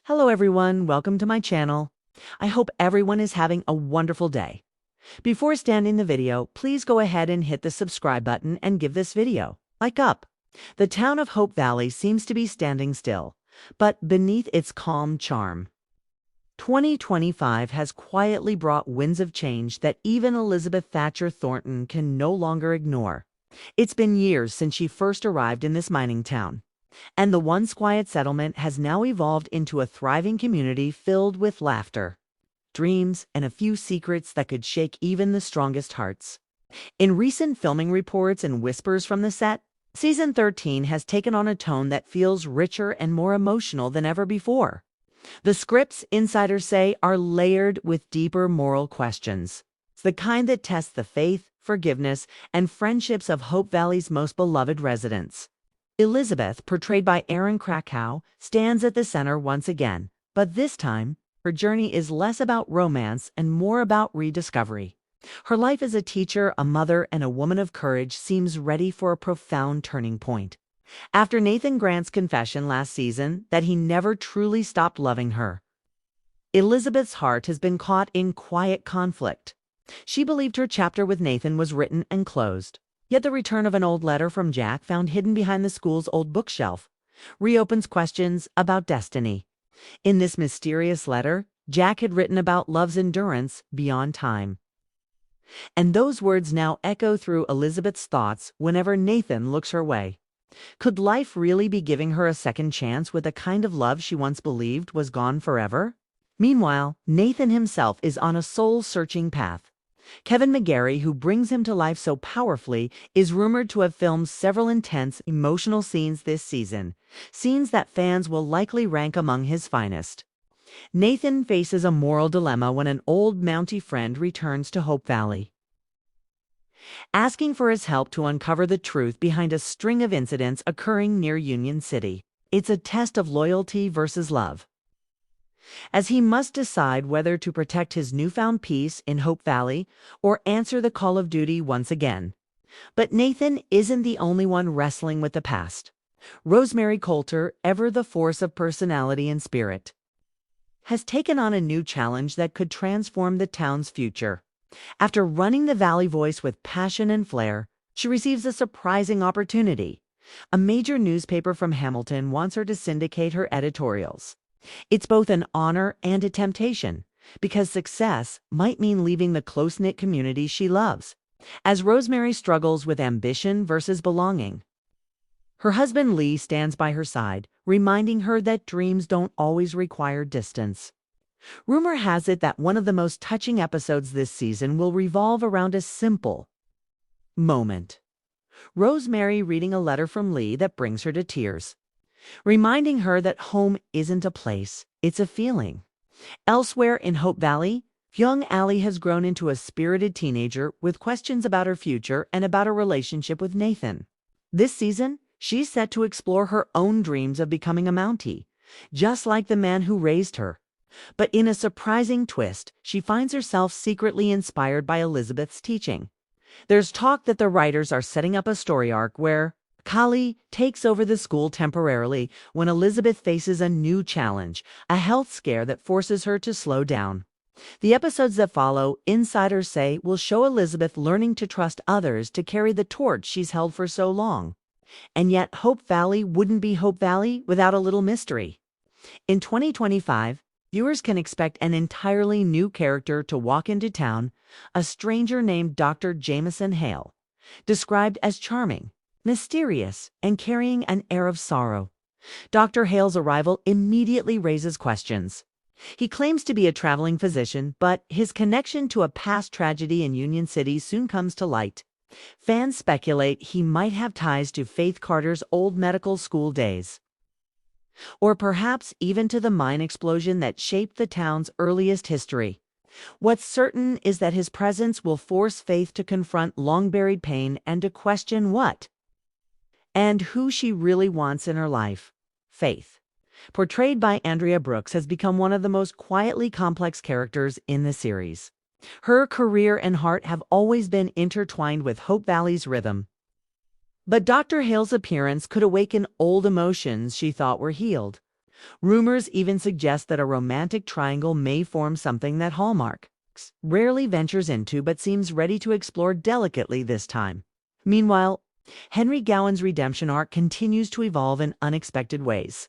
Hello everyone, welcome to my channel. I hope everyone is having a wonderful day. Before starting the video, please go ahead and hit the subscribe button and give this video a like up. The town of Hope Valley seems to be standing still, but beneath its calm charm. 2025 has quietly brought winds of change that even Elizabeth Thornton can no longer ignore. It's been years since she first arrived in this mining town, and the once quiet settlement has now evolved into a thriving community filled with laughter, dreams, and a few secrets that could shake even the strongest hearts. In recent filming reports and whispers from the set, Season 13 has taken on a tone that feels richer and more emotional than ever before. The scripts, insiders say, are layered with deeper moral questions. It's the kind that tests the faith, forgiveness, and friendships of Hope Valley's most beloved residents. Elizabeth, portrayed by Erin Krakow, stands at the center once again, but this time, her journey is less about romance and more about rediscovery. Her life as a teacher, a mother, and a woman of courage seems ready for a profound turning point. After Nathan Grant's confession last season that he never truly stopped loving her, Elizabeth's heart has been caught in quiet conflict. She believed her chapter with Nathan was written and closed. Yet the return of an old letter from Jack found hidden behind the school's old bookshelf reopens questions about destiny. In this mysterious letter, Jack had written about love's endurance beyond time. And those words now echo through Elizabeth's thoughts whenever Nathan looks her way. Could life really be giving her a second chance with a kind of love she once believed was gone forever? Meanwhile, Nathan himself is on a soul-searching path. Kevin McGarry, who brings him to life so powerfully, is rumored to have filmed several intense, emotional scenes this season, scenes that fans will likely rank among his finest. Nathan faces a moral dilemma when an old Mountie friend returns to Hope Valley, asking for his help to uncover the truth behind a string of incidents occurring near Union City. It's a test of loyalty versus love, as he must decide whether to protect his newfound peace in Hope Valley or answer the call of duty once again. But Nathan isn't the only one wrestling with the past. Rosemary Coulter, ever the force of personality and spirit, has taken on a new challenge that could transform the town's future. After running the Valley Voice with passion and flair, she receives a surprising opportunity. A major newspaper from Hamilton wants her to syndicate her editorials. It's both an honor and a temptation, because success might mean leaving the close-knit community she loves, as Rosemary struggles with ambition versus belonging. Her husband Lee stands by her side, reminding her that dreams don't always require distance. Rumor has it that one of the most touching episodes this season will revolve around a simple moment: Rosemary reading a letter from Lee that brings her to tears, reminding her that home isn't a place, it's a feeling. Elsewhere in Hope Valley, young Allie has grown into a spirited teenager with questions about her future and about her relationship with Nathan. This season, she's set to explore her own dreams of becoming a Mountie, just like the man who raised her. But in a surprising twist, she finds herself secretly inspired by Elizabeth's teaching. There's talk that the writers are setting up a story arc where Kali takes over the school temporarily when Elizabeth faces a new challenge, a health scare that forces her to slow down. The episodes that follow, insiders say, will show Elizabeth learning to trust others to carry the torch she's held for so long. And yet Hope Valley wouldn't be Hope Valley without a little mystery. In 2025, viewers can expect an entirely new character to walk into town, a stranger named Dr. Jameson Hale, described as charming, mysterious, and carrying an air of sorrow. Dr. Hale's arrival immediately raises questions. He claims to be a traveling physician, but his connection to a past tragedy in Union City soon comes to light. Fans speculate he might have ties to Faith Carter's old medical school days, or perhaps even to the mine explosion that shaped the town's earliest history. What's certain is that his presence will force Faith to confront long-buried pain and to question what and who she really wants in her life. Faith, portrayed by Andrea Brooks, has become one of the most quietly complex characters in the series. Her career and heart have always been intertwined with Hope Valley's rhythm. But Dr. Hale's appearance could awaken old emotions she thought were healed. Rumors even suggest that a romantic triangle may form, something that Hallmark rarely ventures into but seems ready to explore delicately this time. Meanwhile, Henry Gowan's redemption arc continues to evolve in unexpected ways.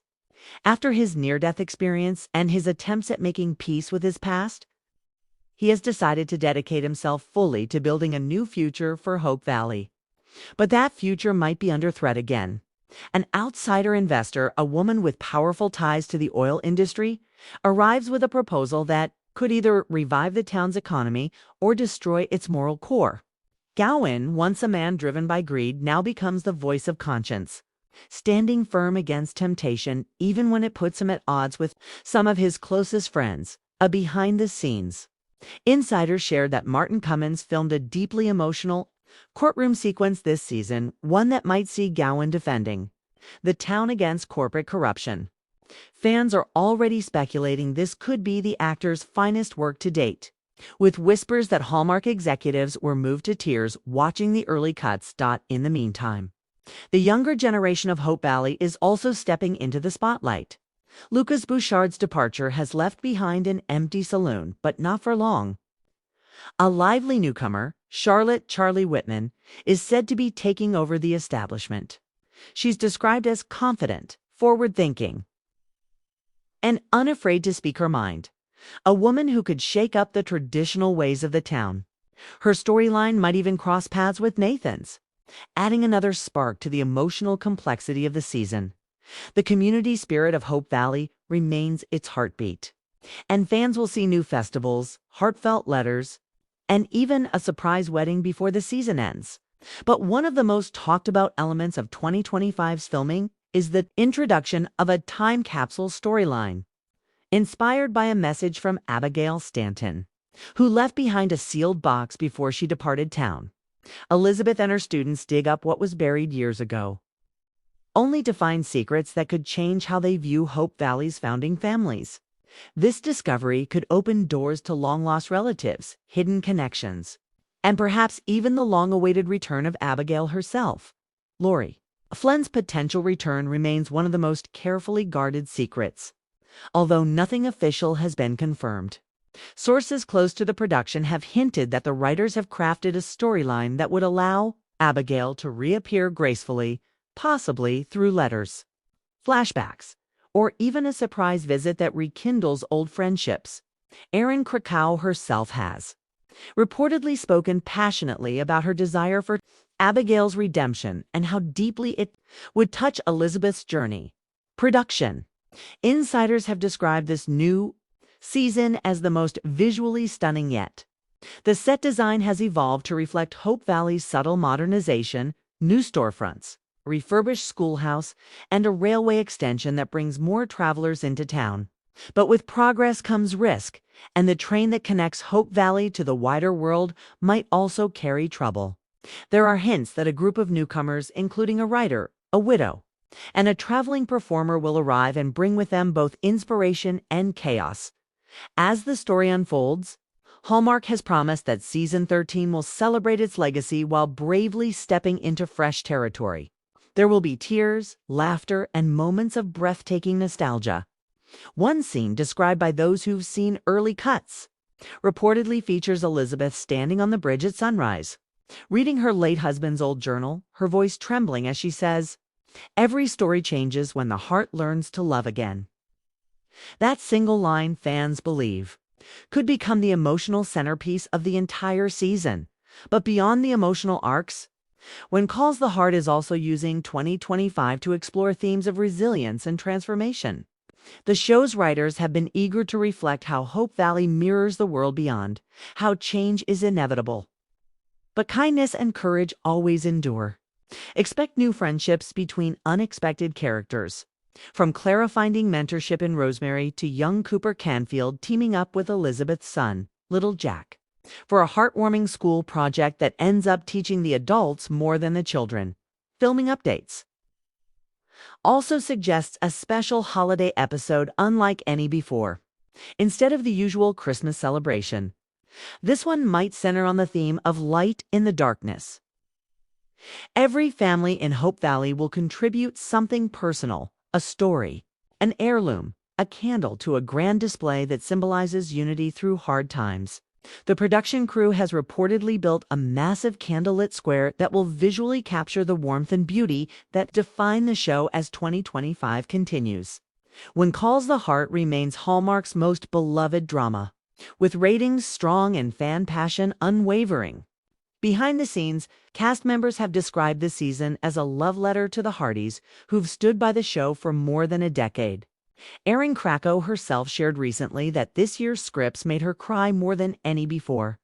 After his near-death experience and his attempts at making peace with his past, he has decided to dedicate himself fully to building a new future for Hope Valley. But that future might be under threat again. An outsider investor, a woman with powerful ties to the oil industry, arrives with a proposal that could either revive the town's economy or destroy its moral core. Gowan, once a man driven by greed, now becomes the voice of conscience, standing firm against temptation even when it puts him at odds with some of his closest friends. A behind-the-scenes insider shared that Martin Cummins filmed a deeply emotional courtroom sequence this season, one that might see Gowan defending the town against corporate corruption. Fans are already speculating this could be the actor's finest work to date, with whispers that Hallmark executives were moved to tears watching the early cuts. In the meantime, the younger generation of Hope Valley is also stepping into the spotlight. Lucas Bouchard's departure has left behind an empty saloon, but not for long. A lively newcomer, Charlotte "Charlie" Whitman, is said to be taking over the establishment. She's described as confident, forward-thinking, and unafraid to speak her mind. A woman who could shake up the traditional ways of the town. Her storyline might even cross paths with Nathan's, adding another spark to the emotional complexity of the season. The community spirit of Hope Valley remains its heartbeat, and fans will see new festivals, heartfelt letters, and even a surprise wedding before the season ends. But one of the most talked about elements of 2025's filming is the introduction of a time capsule storyline, inspired by a message from Abigail Stanton, who left behind a sealed box before she departed town. Elizabeth and her students dig up what was buried years ago, only to find secrets that could change how they view Hope Valley's founding families. This discovery could open doors to long-lost relatives, hidden connections, and perhaps even the long-awaited return of Abigail herself. Lori Flynn's potential return remains one of the most carefully guarded secrets, although nothing official has been confirmed. Sources close to the production have hinted that the writers have crafted a storyline that would allow Abigail to reappear gracefully, possibly through letters, flashbacks, or even a surprise visit that rekindles old friendships. Erin Krakow herself has reportedly spoken passionately about her desire for Abigail's redemption and how deeply it would touch Elizabeth's journey. Production insiders have described this new season as the most visually stunning yet. The set design has evolved to reflect Hope Valley's subtle modernization, new storefronts, a refurbished schoolhouse, and a railway extension that brings more travelers into town. But with progress comes risk, and the train that connects Hope Valley to the wider world might also carry trouble. There are hints that a group of newcomers, including a writer, a widow, and a traveling performer, will arrive and bring with them both inspiration and chaos. As the story unfolds, Hallmark has promised that Season 13 will celebrate its legacy while bravely stepping into fresh territory. There will be tears, laughter, and moments of breathtaking nostalgia. One scene described by those who've seen early cuts reportedly features Elizabeth standing on the bridge at sunrise, reading her late husband's old journal, her voice trembling as she says, "Every story changes when the heart learns to love again." That single line, fans believe, could become the emotional centerpiece of the entire season. But beyond the emotional arcs, When Calls the Heart is also using 2025 to explore themes of resilience and transformation. The show's writers have been eager to reflect how Hope Valley mirrors the world beyond, how change is inevitable, but kindness and courage always endure. Expect new friendships between unexpected characters, from Clara finding mentorship in Rosemary to young Cooper Canfield teaming up with Elizabeth's son, little Jack, for a heartwarming school project that ends up teaching the adults more than the children. Filming updates also suggests a special holiday episode unlike any before. Instead of the usual Christmas celebration, this one might center on the theme of light in the darkness. Every family in Hope Valley will contribute something personal, a story, An heirloom, a candle to a grand display that symbolizes unity through hard times. The production crew has reportedly built a massive candlelit square that will visually capture the warmth and beauty that define the show as 2025 continues. When Calls the Heart remains Hallmark's most beloved drama, with ratings strong and fan passion unwavering. Behind the scenes, cast members have described the season as a love letter to the Hardys, who've stood by the show for more than a decade. Erin Krakow herself shared recently that this year's scripts made her cry more than any before.